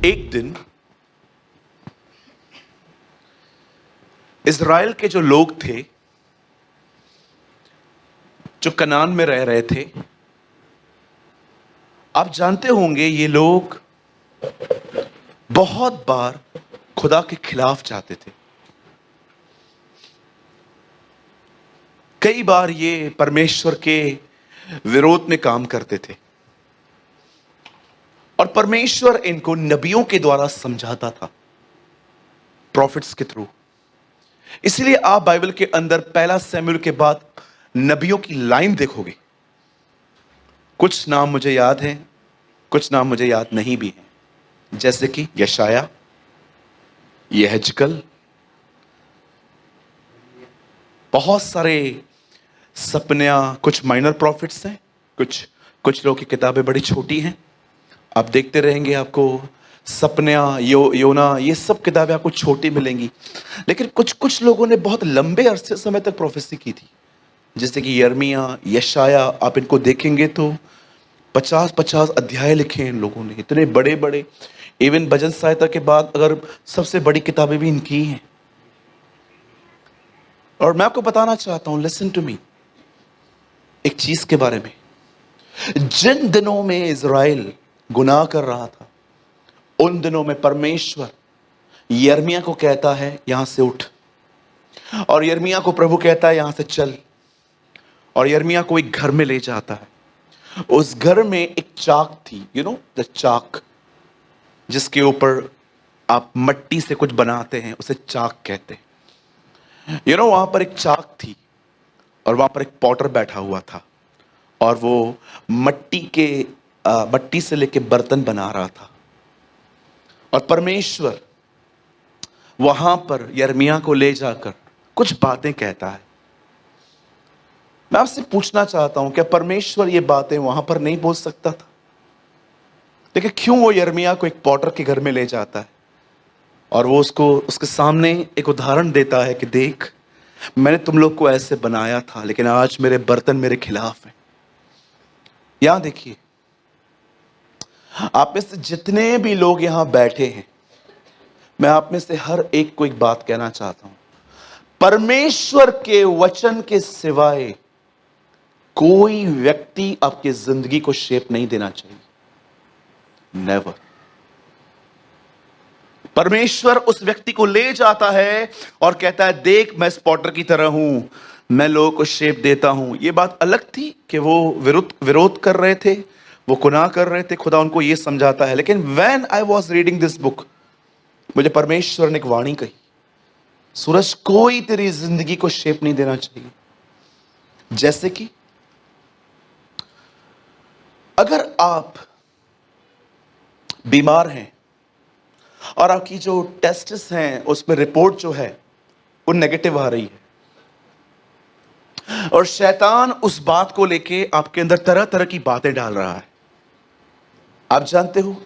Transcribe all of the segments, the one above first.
एक दिन इज़राइल के जो लोग थे, जो कनान में रह रहे थे, आप जानते होंगे ये लोग बहुत बार खुदा के खिलाफ जाते थे। कई बार ये परमेश्वर के विरोध में काम करते थे और परमेश्वर इनको नबियों के द्वारा समझाता था, प्रॉफिट्स के थ्रू। इसलिए आप बाइबल के अंदर पहला शमूएल के बाद नबियों की लाइन देखोगे। कुछ नाम मुझे याद हैं, कुछ नाम मुझे याद नहीं भी हैं, जैसे कि यशाया, यहेजकल, बहुत सारे सपनिया, कुछ माइनर प्रॉफिट्स हैं, कुछ लोगों की किताबें बड़ी छोटी हैं। आप देखते रहेंगे, आपको सपनिया, योना, ये सब किताबें आपको छोटी मिलेंगी। लेकिन कुछ लोगों ने बहुत लंबे अरसे समय तक प्रोफेसी की थी, जैसे कि यर्मिया, यशाया। आप इनको देखेंगे तो 50-50 अध्याय लिखे हैं इन लोगों ने, इतने बड़े बड़े। इवन भजन संहिता के बाद अगर सबसे बड़ी किताबें भी इनकी हैं। और मैं आपको बताना चाहता हूं, लिसन टू मी, एक चीज के बारे में। जिन दिनों में इज़राइल गुनाह कर रहा था, उन दिनों में परमेश्वर यिर्मयाह को कहता है यहां से उठ, और यिर्मयाह को प्रभु कहता है यहां से चल, और यिर्मयाह को एक घर में ले जाता है। उस घर में एक चाक थी, द चाक, जिसके ऊपर आप मट्टी से कुछ बनाते हैं, उसे चाक कहते हैं। वहां पर एक चाक थी और वहां पर एक पॉटर बैठा हुआ था, और वो मट्टी से लेके बर्तन बना रहा था। और परमेश्वर वहां पर यिर्मयाह को ले जाकर कुछ बातें कहता है। मैं आपसे पूछना चाहता हूं, क्या परमेश्वर ये बातें वहां पर नहीं बोल सकता था? देखिए, क्यों वो यिर्मयाह को एक पॉटर के घर में ले जाता है और वो उसके सामने एक उदाहरण देता है कि देख, मैंने तुम लोग को ऐसे बनाया था, लेकिन आज मेरे बर्तन मेरे खिलाफ हैं। यहां देखिए, आप में से जितने भी लोग यहां बैठे हैं, मैं आप में से हर एक को एक बात कहना चाहता हूं, परमेश्वर के वचन के सिवाय कोई व्यक्ति आपकी जिंदगी को शेप नहीं देना चाहिए। नेवर। परमेश्वर उस व्यक्ति को ले जाता है और कहता है, देख, मैं इस पॉटर की तरह हूं, मैं लोगों को शेप देता हूं। यह बात अलग थी कि वो विरोध कर रहे थे, वो गुनाह कर रहे थे, खुदा उनको यह समझाता है। लेकिन when I was reading this book, मुझे परमेश्वर ने एक वाणी कही, सूरज, कोई तेरी जिंदगी को शेप नहीं देना चाहिए। जैसे कि अगर आप बीमार हैं और आपकी जो टेस्ट्स हैं उसमें रिपोर्ट जो है वो नेगेटिव आ रही है, और शैतान उस बात को लेके आपके अंदर तरह तरह की बातें डाल रहा है, आप जानते हो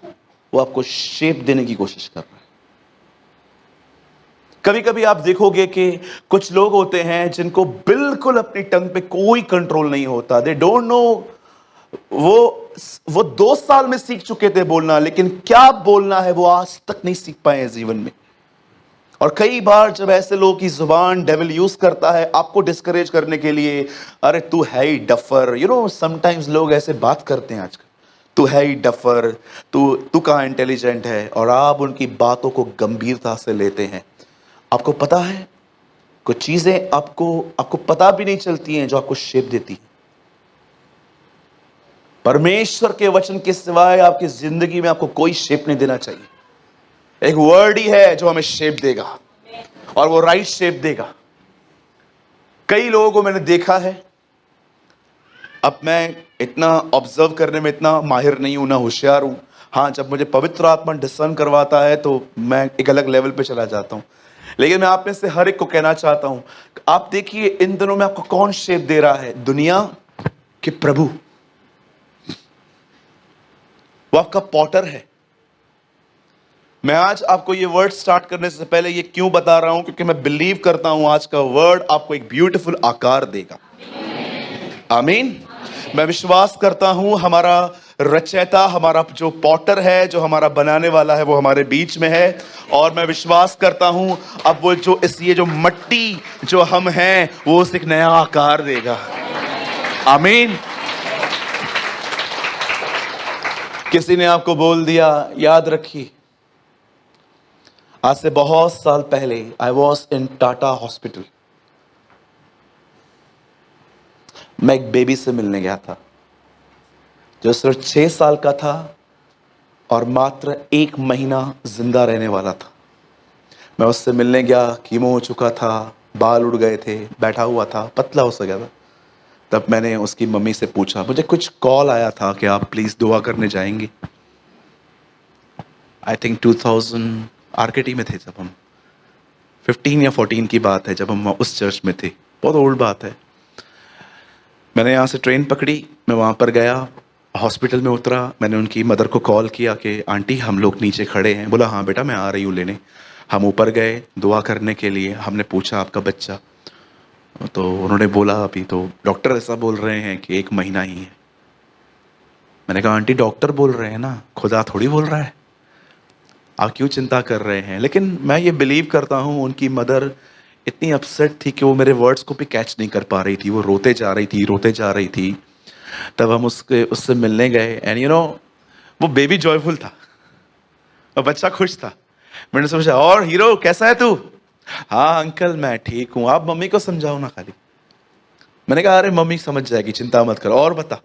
वो आपको शेप देने की कोशिश कर रहा है। कभी कभी आप देखोगे कि कुछ लोग होते हैं जिनको बिल्कुल अपनी टंग पे कोई कंट्रोल नहीं होता। दे डोंट नो, वो 2 साल में सीख चुके थे बोलना, लेकिन क्या बोलना है वो आज तक नहीं सीख पाए हैं जीवन में। और कई बार जब ऐसे लोगों की जुबान डेविल यूज करता है आपको डिस्करेज करने के लिए, अरे तू है ही डफर, समटाइम्स लोग ऐसे बात करते हैं आजकल, तू है ही डफर, तू कहाँ इंटेलिजेंट है, और आप उनकी बातों को गंभीरता से लेते हैं। आपको पता है, कुछ चीजें आपको पता भी नहीं चलती हैं जो आपको शेप देती है। परमेश्वर के वचन के सिवाय आपकी जिंदगी में आपको कोई शेप नहीं देना चाहिए। एक वर्ड ही है जो हमें शेप देगा, और वो राइट शेप देगा। कई लोगों को मैंने देखा है, अब मैं इतना ऑब्जर्व करने में इतना माहिर नहीं हूं, ना होशियार हूं। हाँ, जब मुझे पवित्र आत्मा डिस्कर्न करवाता है तो मैं एक अलग लेवल पे चला जाता हूं। लेकिन मैं आप में से हर एक को कहना चाहता हूं, आप देखिए इन दिनों में आपको कौन शेप दे रहा है? दुनिया के प्रभु। वो आपका पॉटर है। मैं आज आपको ये वर्ड स्टार्ट करने से पहले ये क्यों बता रहा हूं? क्योंकि मैं बिलीव करता हूं आज का वर्ड आपको एक ब्यूटीफुल आकार देगा। आमीन। मैं विश्वास करता हूं हमारा रचयिता, हमारा जो पॉटर है, जो हमारा बनाने वाला है, वो हमारे बीच में है। और मैं विश्वास करता हूं अब वो जो ये जो मट्टी जो हम हैं, वो उसे एक नया आकार देगा। आमीन। किसी ने आपको बोल दिया, याद रखिए, आज से बहुत साल पहले I was in Tata hospital. मैं एक बेबी से मिलने गया था जो सिर्फ 6 साल का था और मात्र 1 महीना जिंदा रहने वाला था। मैं उससे मिलने गया, कीमो हो चुका था, बाल उड़ गए थे, बैठा हुआ था, पतला हो सका था। तब मैंने उसकी मम्मी से पूछा, मुझे कुछ कॉल आया था कि आप प्लीज दुआ करने जाएंगे। आई थिंक 2000 आरकेटी में थे जब हम, 15 या 14 की बात है, जब हम उस चर्च में थे। बहुत ओल्ड बात है। मैंने यहाँ से ट्रेन पकड़ी, मैं वहाँ पर गया, हॉस्पिटल में उतरा। मैंने उनकी मदर को कॉल किया कि आंटी हम लोग नीचे खड़े हैं। बोला हाँ बेटा मैं आ रही हूँ लेने। हम ऊपर गए दुआ करने के लिए। हमने पूछा आपका बच्चा? तो उन्होंने बोला अभी तो डॉक्टर ऐसा बोल रहे हैं कि 1 महीना ही है। मैंने कहा आंटी डॉक्टर बोल रहे हैं ना, खुदा थोड़ी बोल रहा है, आप क्यों चिंता कर रहे हैं? लेकिन मैं ये बिलीव करता हूँ उनकी मदर इतनी अपसेट थी कि वो मेरे वर्ड्स को भी कैच नहीं कर पा रही थी। वो रोते जा रही थी। तब हम उससे मिलने गए एंड यू नो वो बेबी जॉयफुल था और बच्चा खुश था। मैंने सोचा और हीरो कैसा है तू? हाँ अंकल मैं ठीक हूँ, आप मम्मी को समझाओ ना खाली। मैंने कहा अरे मम्मी समझ जाएगी, चिंता मत करो। और बता।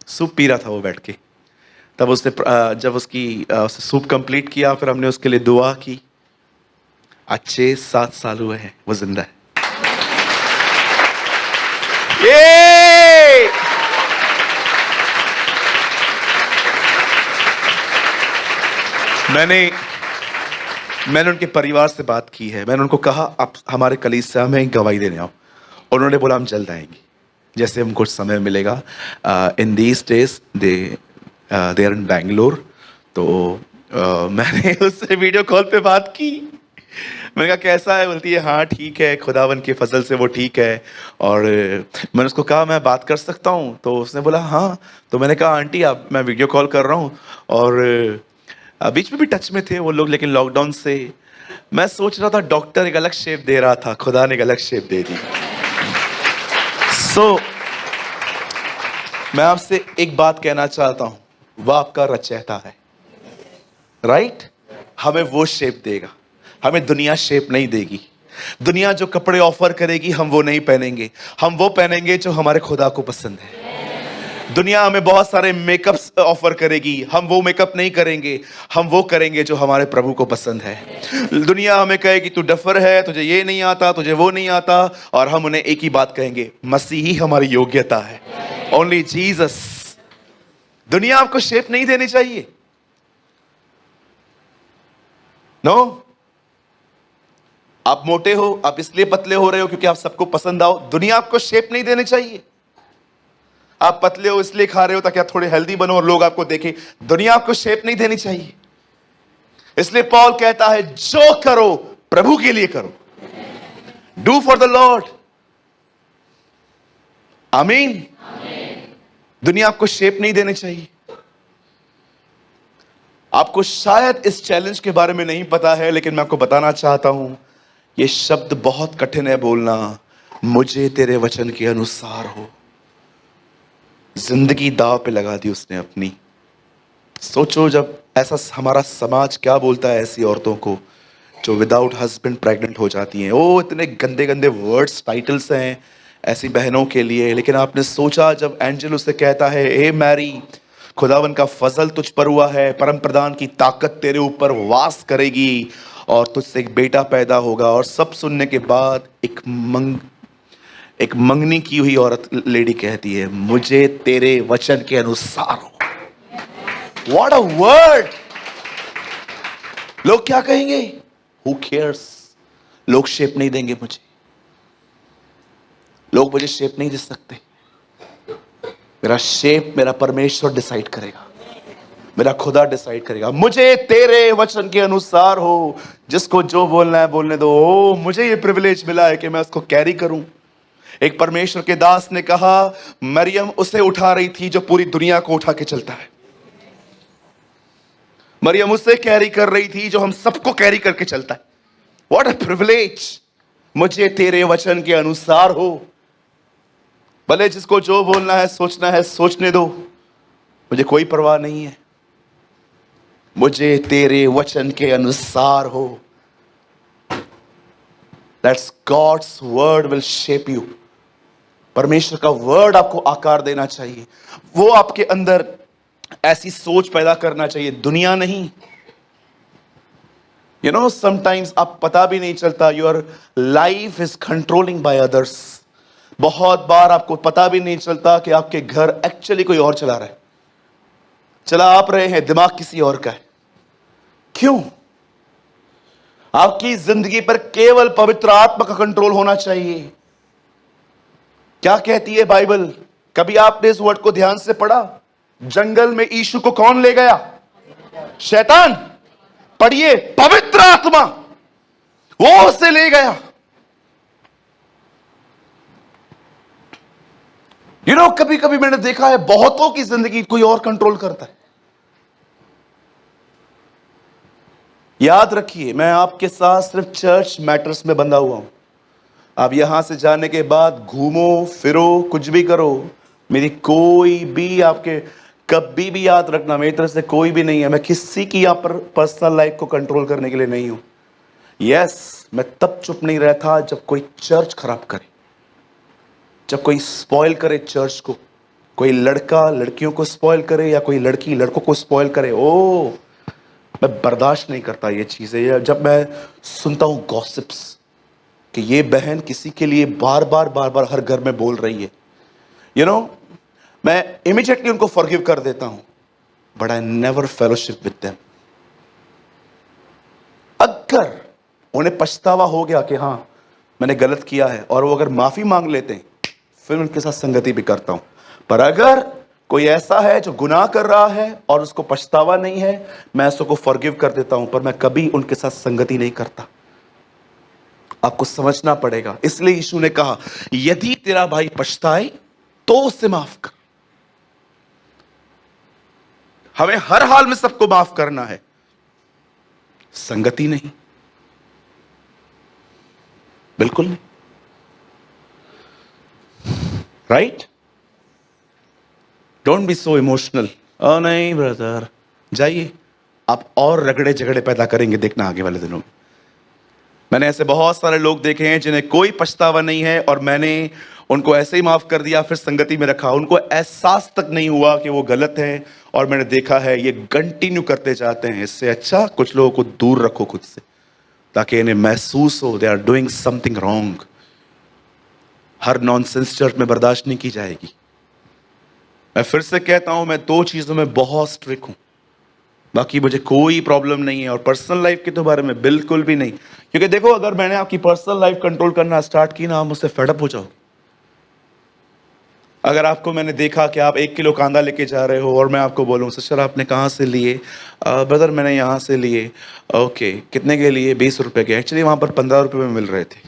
सूप पी रहा था वो बैठ के। तब उसने जब उसकी सूप कंप्लीट किया, फिर हमने उसके लिए दुआ की। अच्छे 7 साल हुए हैं, वो जिंदा है। ये मैंने उनके परिवार से बात की है। मैंने उनको कहा आप हमारे कलीसिया में गवाही देने आओ। उन्होंने बोला हम जल्द आएंगे जैसे हमको समय मिलेगा। In these days they are in Bangalore. तो मैंने उससे वीडियो कॉल पे बात की। मैंने कहा कैसा है? बोलती है हाँ ठीक है, खुदावन के फजल से वो ठीक है। और मैंने उसको कहा मैं बात कर सकता हूँ? तो उसने बोला हाँ। तो मैंने कहा आंटी आप, मैं वीडियो कॉल कर रहा हूँ। और बीच में भी टच में थे वो लोग, लेकिन लॉकडाउन से मैं सोच रहा था डॉक्टर एक अलग शेप दे रहा था, खुदा ने एक अलग शेप दे दी। मैं आपसे एक बात कहना चाहता हूं, वह आपका रचयिता है, राइट? हमें वो शेप देगा, हमें दुनिया शेप नहीं देगी। दुनिया जो कपड़े ऑफर करेगी हम वो नहीं पहनेंगे, हम वो पहनेंगे जो हमारे खुदा को पसंद है। दुनिया हमें बहुत सारे मेकअप्स ऑफर करेगी, हम वो मेकअप नहीं करेंगे, हम वो करेंगे जो हमारे प्रभु को पसंद है। दुनिया हमें कहेगी तू डफर है, तुझे ये नहीं आता, तुझे वो नहीं आता, और हम उन्हें एक ही बात कहेंगे, मसीह ही हमारी योग्यता है, ओनली जीसस। दुनिया आपको शेप नहीं देनी चाहिए। नो आप मोटे हो, आप इसलिए पतले हो रहे हो क्योंकि आप सबको पसंद आओ। दुनिया आपको शेप नहीं देनी चाहिए। आप पतले हो इसलिए खा रहे हो ताकि आप थोड़े हेल्दी बनो और लोग आपको देखें। दुनिया आपको शेप नहीं देनी चाहिए। इसलिए पॉल कहता है जो करो प्रभु के लिए करो, डू फॉर द लॉर्ड। आमीन। दुनिया आपको शेप नहीं देनी चाहिए। आपको शायद इस चैलेंज के बारे में नहीं पता है, लेकिन मैं आपको बताना चाहता हूं, यह शब्द बहुत कठिन है बोलना, मुझे तेरे वचन के अनुसार हो। जिंदगी दाव पे लगा दी उसने अपनी। सोचो जब ऐसा हमारा समाज क्या बोलता है ऐसी औरतों को जो विदाउट हस्बैंड प्रेग्नेंट हो जाती हैं। ओ इतने गंदे गंदे वर्ड्स, टाइटल्स हैं ऐसी बहनों के लिए। लेकिन आपने सोचा जब एंजल उसे कहता है ए मैरी, खुदावन का फजल तुझ पर हुआ है, परम प्रधान की ताकत तेरे ऊपर वास करेगी और तुझसे एक बेटा पैदा होगा। और सब सुनने के बाद एक मंगनी की हुई औरत लेडी कहती है मुझे तेरे वचन के अनुसार हो। What a word! लोग क्या कहेंगे? Who cares? लोग शेप नहीं देंगे मुझे, लोग मुझे शेप नहीं दे सकते। मेरा शेप मेरा परमेश्वर डिसाइड करेगा, मेरा खुदा डिसाइड करेगा। मुझे तेरे वचन के अनुसार हो। जिसको जो बोलना है बोलने दो। ओ मुझे ये प्रिविलेज मिला है कि मैं उसको कैरी करूं। एक परमेश्वर के दास ने कहा मरियम उसे उठा रही थी जो पूरी दुनिया को उठा के चलता है। मरियम उससे कैरी कर रही थी जो हम सबको कैरी करके चलता है। व्हाट अ प्रिविलेज, मुझे तेरे वचन के अनुसार हो। भले जिसको जो बोलना है सोचना है सोचने दो, मुझे कोई परवाह नहीं है, मुझे तेरे वचन के अनुसार हो। That's God's word will shape you. परमेश्वर का वर्ड आपको आकार देना चाहिए, वो आपके अंदर ऐसी सोच पैदा करना चाहिए, दुनिया नहीं। समटाइम्स आप पता भी नहीं चलता, your life is controlling by others. बहुत बार आपको पता भी नहीं चलता कि आपके घर एक्चुअली कोई और चला रहा है, चला आप रहे हैं, दिमाग किसी और का है। क्यों? आपकी जिंदगी पर केवल पवित्र आत्मा का कंट्रोल होना चाहिए। क्या कहती है बाइबल? कभी आपने इस वर्ड को ध्यान से पढ़ा? जंगल में यीशु को कौन ले गया? शैतान। पढ़िए, पवित्र आत्मा वो उसे ले गया। कभी कभी मैंने देखा है बहुतों की जिंदगी कोई और कंट्रोल करता है। याद रखिए, मैं आपके साथ सिर्फ चर्च मैटर्स में बंधा हुआ हूं। आप यहां से जाने के बाद घूमो फिरो कुछ भी करो, मेरी कोई भी आपके कभी भी याद रखना, मेरी तरफ से कोई भी नहीं है। मैं किसी की यहां पर पर्सनल लाइफ को कंट्रोल करने के लिए नहीं हूं। यस, मैं तब चुप नहीं रहता जब कोई चर्च खराब करे, जब कोई स्पॉइल करे चर्च को, कोई लड़का लड़कियों को स्पॉइल करे या कोई लड़की लड़कों को स्पॉइल करे। ओ, मैं बर्दाश्त नहीं करता ये चीजें। जब मैं सुनता हूं गॉसिप्स कि ये बहन किसी के लिए बार बार हर घर में बोल रही है, मैं इमीडिएटली उनको फॉरगिव कर देता हूं, but I never fellowship with them. अगर उन्हें पछतावा हो गया कि हां मैंने गलत किया है, और वो अगर माफी मांग लेते हैं, फिर उनके साथ संगति भी करता हूं। पर अगर कोई ऐसा है जो गुनाह कर रहा है और उसको पछतावा नहीं है, मैं उसको फॉरगिव कर देता हूं, पर मैं कभी उनके साथ संगति नहीं करता। आपको समझना पड़ेगा। इसलिए यीशु ने कहा, यदि तेरा भाई पछताए तो उसे माफ कर। हमें हर हाल में सबको माफ करना है, संगति नहीं, बिल्कुल नहीं। Right? Don't be so emotional. Oh नहीं ब्रदर, जाइए, आप और रगड़े झगड़े पैदा करेंगे, देखना आगे वाले दिनों में। मैंने ऐसे बहुत सारे लोग देखे हैं जिन्हें कोई पछतावा नहीं है, और मैंने उनको ऐसे ही माफ कर दिया, फिर संगति में रखा, उनको एहसास तक नहीं हुआ कि वो गलत है, और मैंने देखा है ये कंटिन्यू करते जाते हैं। इससे अच्छा कुछ लोगों को दूर रखो खुद से, ताकि इन्हें महसूस हो they are doing something wrong. हर नॉनसेंस चर्च में बर्दाश्त नहीं की जाएगी। मैं फिर से कहता हूं, मैं 2 चीजों में बहुत स्ट्रिक्ट हूं, बाकी मुझे कोई प्रॉब्लम नहीं है, और पर्सनल लाइफ के तो बारे में बिल्कुल भी नहीं। क्योंकि देखो, अगर मैंने आपकी पर्सनल लाइफ कंट्रोल करना स्टार्ट की ना, आप मुझसे फेडअप हो जाओगे। अगर आपको मैंने देखा कि आप 1 किलो कांदा लेके जा रहे हो, और मैं आपको बोलूं, सिस्टर आपने कहाँ से लिए? ब्रदर मैंने यहाँ से लिए। ओके, कितने के लिए? 20 रुपए के। एक्चुअली वहां पर 15 रुपए में मिल रहे थे,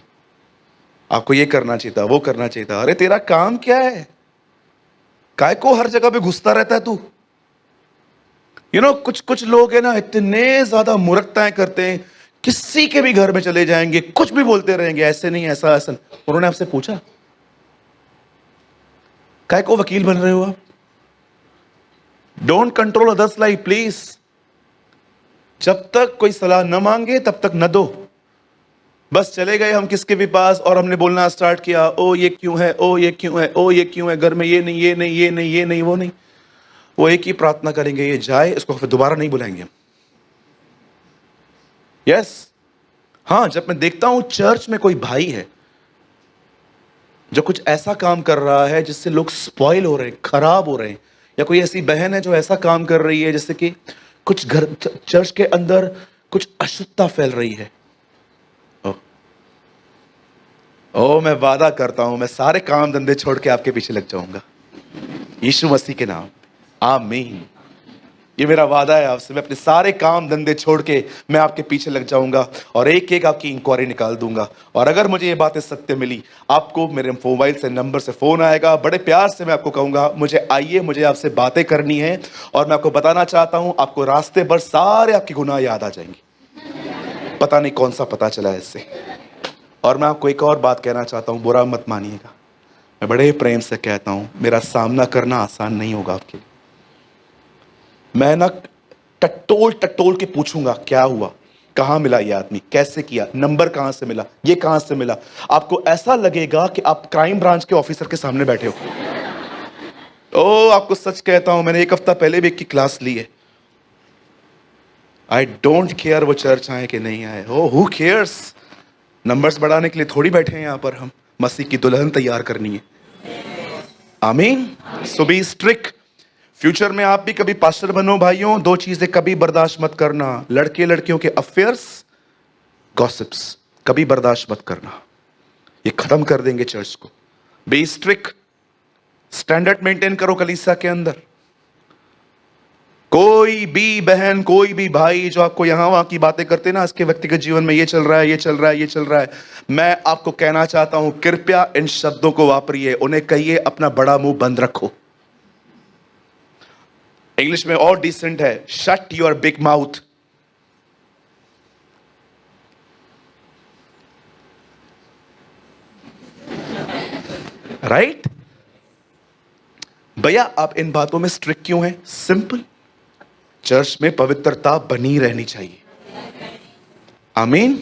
आपको ये करना चाहिए था, वो करना चाहिए था। अरे तेरा काम क्या है? काय को हर जगह पे घुसता रहता है तू? कुछ लोग है ना, इतने ज्यादा मूर्खताएं करते हैं, किसी के भी घर में चले जाएंगे, कुछ भी बोलते रहेंगे, ऐसे नहीं, ऐसा ऐसा। उन्होंने आपसे पूछा, काय को वकील बन रहे हो आप? Don't control others life please. जब तक कोई सलाह न मांगे तब तक न दो। बस चले गए हम किसके भी पास, और हमने बोलना स्टार्ट किया, ओ ये क्यों है, ओ ये क्यों है, ओ ये क्यों है, घर में ये नहीं, ये नहीं, ये नहीं, ये नहीं, वो नहीं। वो एक ही प्रार्थना करेंगे, ये जाए, इसको फिर दोबारा नहीं बुलाएंगे हम। यस, हाँ, जब मैं देखता हूं चर्च में कोई भाई है जो कुछ ऐसा काम कर रहा है जिससे लोग स्पॉइल हो रहे हैं, खराब हो रहे हैं, या कोई ऐसी बहन है जो ऐसा काम कर रही है जिससे कि कुछ घर चर्च के अंदर कुछ अशुद्धता फैल रही है, मैं वादा करता हूं, मैं सारे काम धंधे छोड़ के आपके पीछे लग जाऊंगा, यीशु मसीह के नाम, आमीन। ये मेरा वादा है आपसे। मैं अपने सारे काम धंधे छोड़ के मैं आपके पीछे लग जाऊंगा और एक एक आपकी इंक्वायरी निकाल दूंगा। और अगर मुझे ये बातें सत्य मिली, आपको मेरे मोबाइल से नंबर से फोन आएगा, बड़े प्यार से मैं आपको कहूंगा मुझे आइए, मुझे आपसे बातें करनी है। और मैं आपको बताना चाहता हूं, आपको रास्ते भर सारे आपके गुनाह याद आ जाएंगे। पता नहीं कौन सा पता चला है इससे। और मैं आपको एक और बात कहना चाहता हूं, बुरा मत मानिएगा, मैं बड़े प्रेम से कहता हूं, मेरा सामना करना आसान नहीं होगा आपके लिए। मैं ना टटोल टटोल के पूछूंगा क्या हुआ, कहां मिला ये आदमी, कैसे किया, नंबर कहां से मिला, ये कहां से मिला। आपको ऐसा लगेगा कि आप क्राइम ब्रांच के ऑफिसर के सामने बैठे हो। ओ, आपको सच कहता हूं, मैंने एक हफ्ता पहले भी एक की क्लास ली है। आई डोंट केयर वो चर्च आए कि नहीं आए, ओ हु केयर्स। नंबर्स बढ़ाने के लिए थोड़ी बैठे हैं यहां पर हम, मसीह की दुल्हन तैयार करनी है। आमीन। सो बी स्ट्रिक्ट। फ्यूचर में आप भी कभी पास्टर बनो भाइयों, दो चीजें कभी बर्दाश्त मत करना, लड़के लड़कियों के अफेयर्स, गॉसिप्स, कभी बर्दाश्त मत करना। ये खत्म कर देंगे चर्च को। बी स्ट्रिक्ट, स्टैंडर्ड मेंटेन करो कलीसिया के अंदर। कोई भी बहन, कोई भी भाई जो आपको यहां वहां की बातें करते ना, इसके व्यक्तिगत जीवन में ये चल रहा है, ये चल रहा है, ये चल रहा है, मैं आपको कहना चाहता हूं, कृपया इन शब्दों को वापरिए। उन्हें कहिए अपना बड़ा मुंह बंद रखो। इंग्लिश में और डिसेंट है, shut your big mouth. Right? भैया आप इन बातों में स्ट्रिक्ट क्यों हैं? सिंपल, चर्च में पवित्रता बनी रहनी चाहिए। आमीन।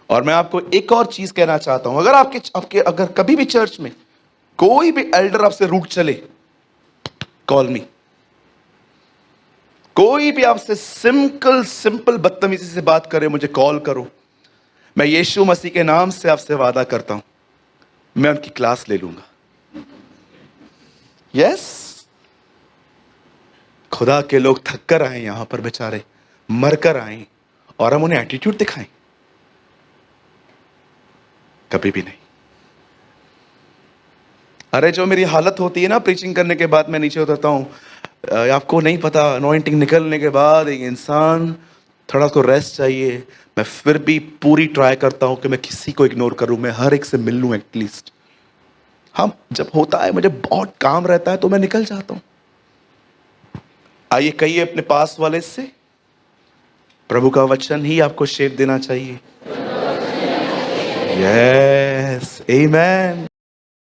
और मैं आपको एक और चीज कहना चाहता हूं, अगर आपके अगर कभी भी चर्च में कोई भी एल्डर आपसे रूठ चले, कॉल मी। कोई भी आपसे सिंपल बदतमीजी से बात करे, मुझे कॉल करो। मैं यीशु मसीह के नाम से आपसे वादा करता हूं, मैं उनकी क्लास ले लूंगा। यस, खुदा के लोग थक कर आए यहां पर, बेचारे मर कर आए, और हम उन्हें एटीट्यूड दिखाएं? कभी भी नहीं। अरे जो मेरी हालत होती है ना प्रीचिंग करने के बाद, मैं नीचे उतरता हूं, आपको नहीं पता, अनॉइंटिंग निकलने के बाद एक इंसान थोड़ा को रेस्ट चाहिए। मैं फिर भी पूरी ट्राई करता हूं कि मैं किसी को इग्नोर करूं, मैं हर एक से मिल लूं एटलीस्ट। हाँ, जब होता है मुझे बहुत काम रहता है तो मैं निकल जाता हूं। आइए कहिए अपने पास वाले से, प्रभु का वचन ही आपको शेप देना चाहिए। यस, आमेन।